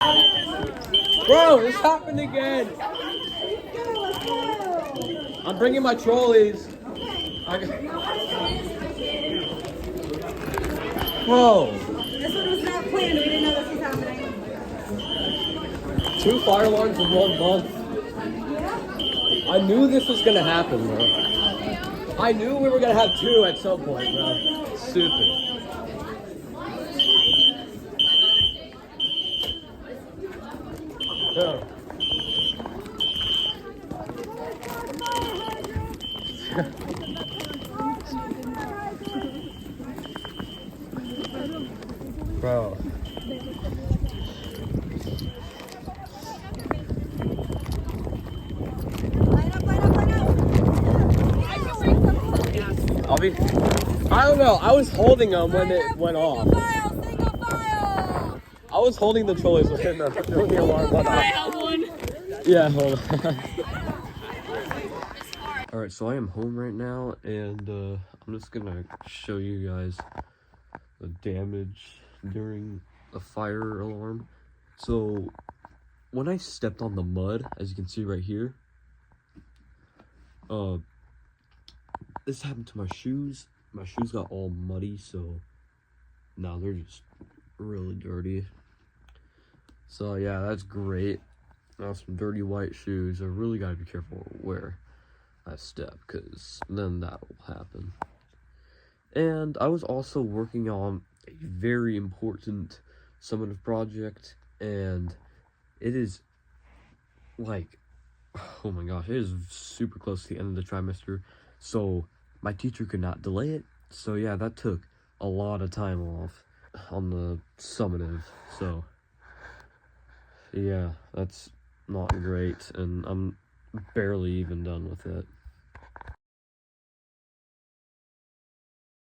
Bro, this happened again. I'm bringing my trolleys. Bro. This one was not planned. We didn't know this was happening. 2 fire alarms in 1 month. I knew this was gonna happen, bro. I knew we were gonna have 2 at some point, bro. Stupid. Yeah. Bro. I don't know. I was holding them when it went off. Single file. I was holding the trolleys when the alarm went off. Yeah, hold on. Alright, so I am home right now, and I'm just gonna show you guys the damage during the fire alarm. So, when I stepped on the mud, as you can see right here, this happened to my shoes. My shoes got all muddy, so now they're just really dirty. So yeah, that's great. Now some dirty white shoes. I really gotta be careful where I step, because then that will happen. And I was also working on a very important summative project, and it is like, oh my gosh, it is super close to the end of the trimester, so my teacher could not delay it. So yeah, that took a lot of time off on the summative, so yeah, that's not great, and I'm barely even done with it.